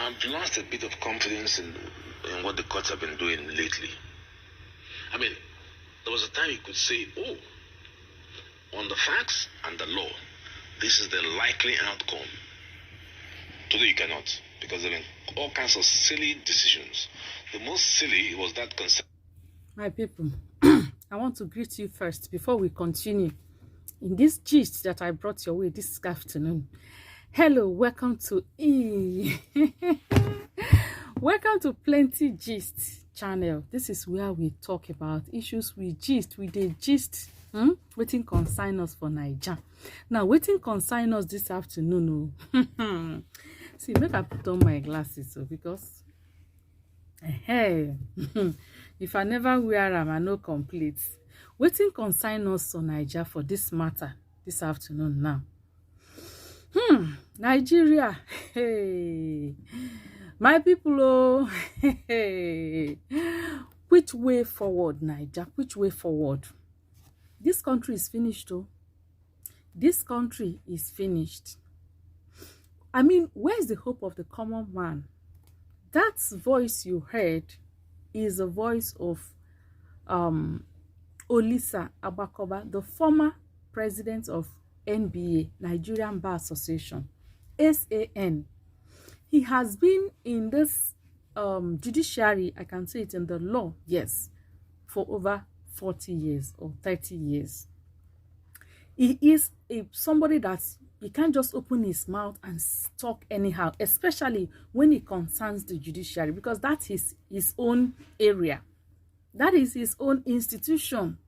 I've lost a bit of confidence in what the courts have been doing lately. I mean, there was a time you could say, oh, on the facts and the law, this is the likely outcome. Today you cannot, because there have been all kinds of silly decisions. The most silly was that concern. My people, I want to greet you first before we continue in this gist that I brought your way this afternoon. Hello, welcome to welcome to Plenty Gist channel. This is where we talk about issues we gist, waiting consign us for Niger. Now, waiting consign us this afternoon. See, make I put on my glasses because hey, if I never wear them, I no complete. Waiting consign us for Niger for this matter this afternoon now. Nigeria, hey, my people, oh, hey, which way forward, Niger? Which way forward? This country is finished, oh. This country is finished. I mean, where's the hope of the common man? That voice you heard is the voice of Olisa Abakoba, the former president of NBA, Nigerian Bar Association, SAN. He has been in this judiciary, I can say it in the law, yes, for over 40 years or 30 years. He is somebody that he can't just open his mouth and talk anyhow, especially when it concerns the judiciary, because that is his own area. That is his own institution.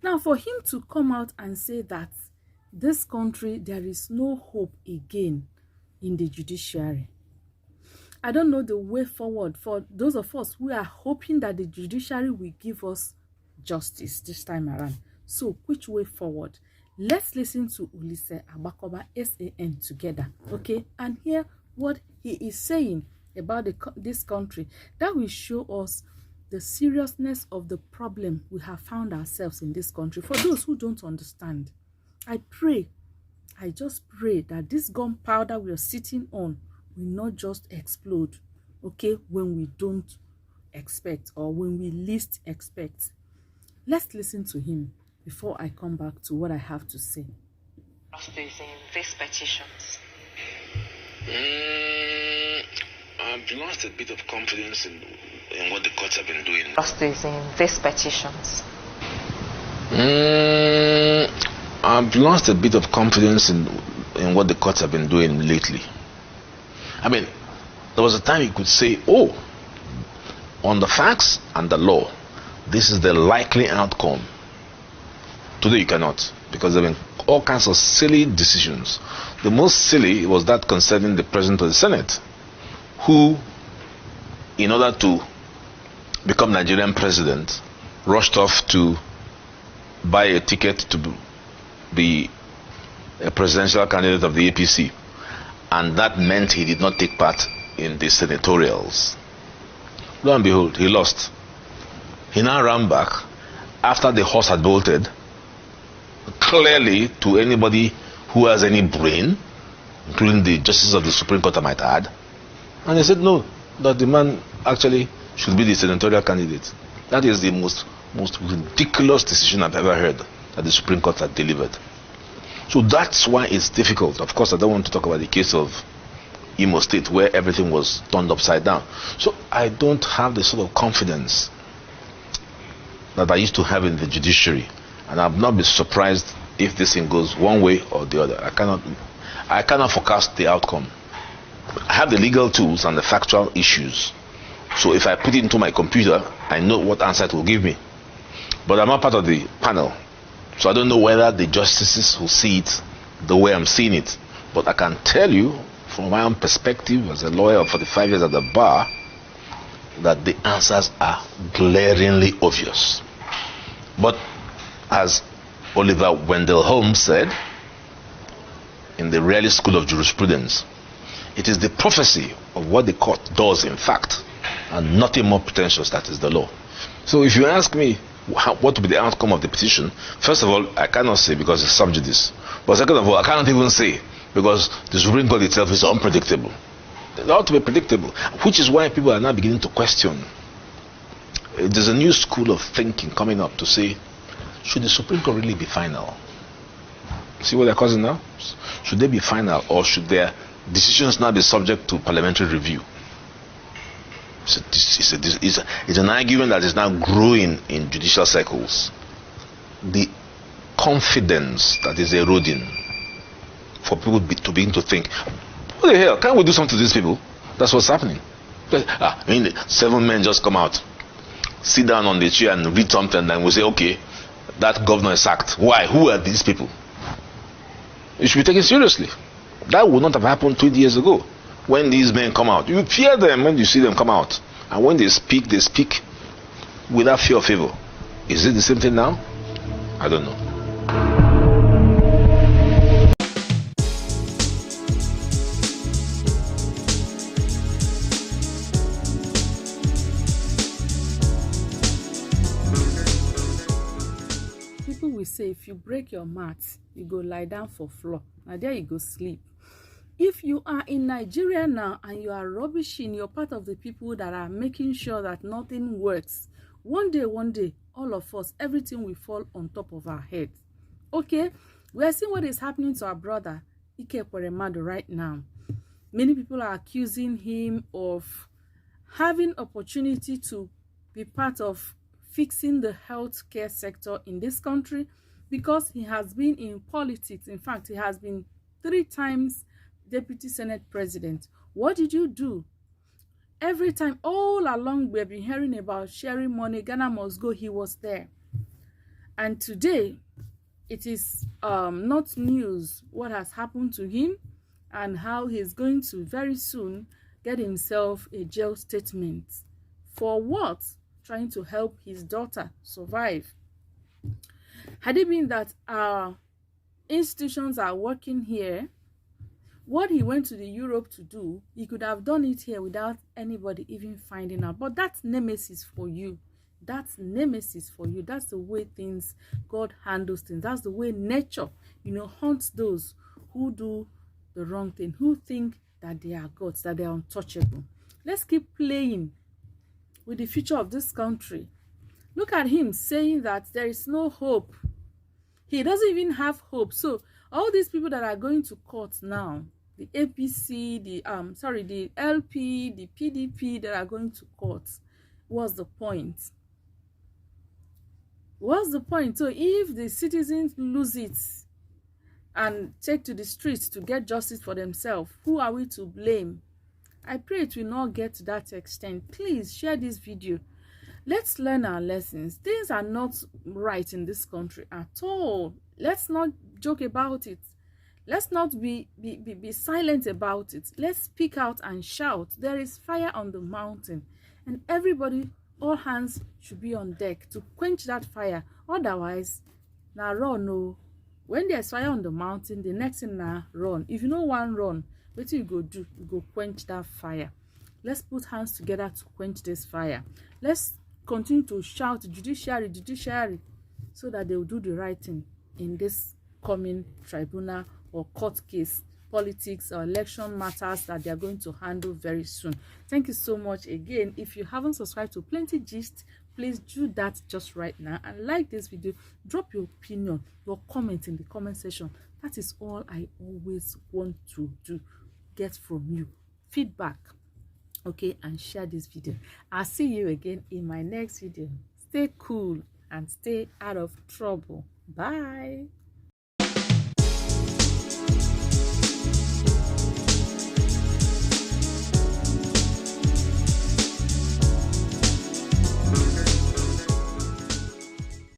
Now, for him to come out and say that this country, there is no hope again in the judiciary, I don't know the way forward for those of us who are hoping that the judiciary will give us justice this time around. So, which way forward? Let's listen to Olisa Abakoba, SAN, together, okay, and hear what he is saying about this country. That will show us the seriousness of the problem we have found ourselves in this country. For those who don't understand, I just pray that this gunpowder we are sitting on will not just explode, okay, when we don't expect or when we least expect. Let's listen to him before I come back to what I have to say. Justice in these petitions. I've lost a bit of confidence in what the courts have been doing. Justice in these petitions. I've lost a bit of confidence in what the courts have been doing lately. I mean, there was a time you could say, oh, on the facts and the law, this is the likely outcome. Today you cannot, because there have been all kinds of silly decisions. The most silly was that concerning the president of the Senate, who, in order to become Nigerian president, rushed off to buy a ticket to be a presidential candidate of the APC, and that meant he did not take part in the senatorials. Lo and behold, he lost. He now ran back after the horse had bolted, clearly to anybody who has any brain, including the justices of the Supreme Court, I might add, and they said no, that the man actually should be the senatorial candidate. That is the most ridiculous decision I've ever heard that the Supreme Court had delivered. So that's why it's difficult. Of course, I don't want to talk about the case of Imo State, where everything was turned upside down. So I don't have the sort of confidence that I used to have in the judiciary, and I've not been surprised if this thing goes one way or the other. I cannot forecast the outcome. I have the legal tools and the factual issues. So if I put it into my computer, I know what answer it will give me. But I'm not part of the panel, so I don't know whether the justices will see it the way I'm seeing it. But I can tell you, from my own perspective as a lawyer of 45 years at the bar, that the answers are glaringly obvious. But as Oliver Wendell Holmes said in the Raleigh School of Jurisprudence, it is the prophecy of what the court does in fact, and nothing more pretentious, that is the law. So if you ask me what will be the outcome of the petition, first of all, I cannot say because it's sub judice. But second of all, I cannot even say because the Supreme Court itself is unpredictable. It ought to be predictable, which is why people are now beginning to question. There's a new school of thinking coming up to say, should the Supreme Court really be final? See what they're causing now? Should they be final, or should their decisions now be subject to parliamentary review? It's an argument that is now growing in judicial circles. The confidence that is eroding for people to begin to think, what the hell, can't we do something to these people? That's what's happening. 7 men just come out, sit down on the chair and read something, and we say, okay, that governor is sacked. Why? Who are these people? It should be taken seriously. That would not have happened 20 years ago. When these men come out, you fear them when you see them come out. And when they speak without fear or favor. Is it the same thing now? I don't know. People will say, if you break your mat, you go lie down for floor. Now there you go sleep. If you are in Nigeria now and you are rubbishing, you're part of the people that are making sure that nothing works. One day, all of us, everything will fall on top of our heads. Okay, we are seeing what is happening to our brother Ike Ekweremadu right now. Many people are accusing him of having opportunity to be part of fixing the healthcare sector in this country because he has been in politics. In fact, he has been 3 times Deputy Senate President. What did you do? Every time, all along, we've been hearing about sharing money, Ghana must go, he was there. And today, it is not news what has happened to him and how he's going to very soon get himself a jail statement. For what? Trying to help his daughter survive. Had it been that our institutions are working here, what he went to the Europe to do, he could have done it here without anybody even finding out. But that's nemesis for you. That's nemesis for you. That's the way God handles things. That's the way nature, haunts those who do the wrong thing, who think that they are gods, that they are untouchable. Let's keep playing with the future of this country. Look at him saying that there is no hope. He doesn't even have hope. So all these people that are going to court now, the APC, the LP, the PDP that are going to court, what's the point? What's the point? So if the citizens lose it and take to the streets to get justice for themselves, who are we to blame? I pray it will not get to that extent. Please share this video. Let's learn our lessons. Things are not right in this country at all. Let's not joke about it. Let's not be silent about it. Let's speak out and shout. There is fire on the mountain. And everybody, all hands should be on deck to quench that fire. Otherwise, now run. No. When there's fire on the mountain, the next thing now run. If you know one run, what you go do? You go quench that fire. Let's put hands together to quench this fire. Let's continue to shout judiciary, judiciary, so that they will do the right thing in this coming tribunal or court case, politics or election matters that they are going to handle very soon. Thank you so much again. If you haven't subscribed to Plenty Gist, please do that just right now and like this video. Drop your opinion, your comment in the comment section. That is all I always want to do, get from you, feedback. Okay, and share this video. I'll see you again in my next video. Stay cool and stay out of trouble. Bye.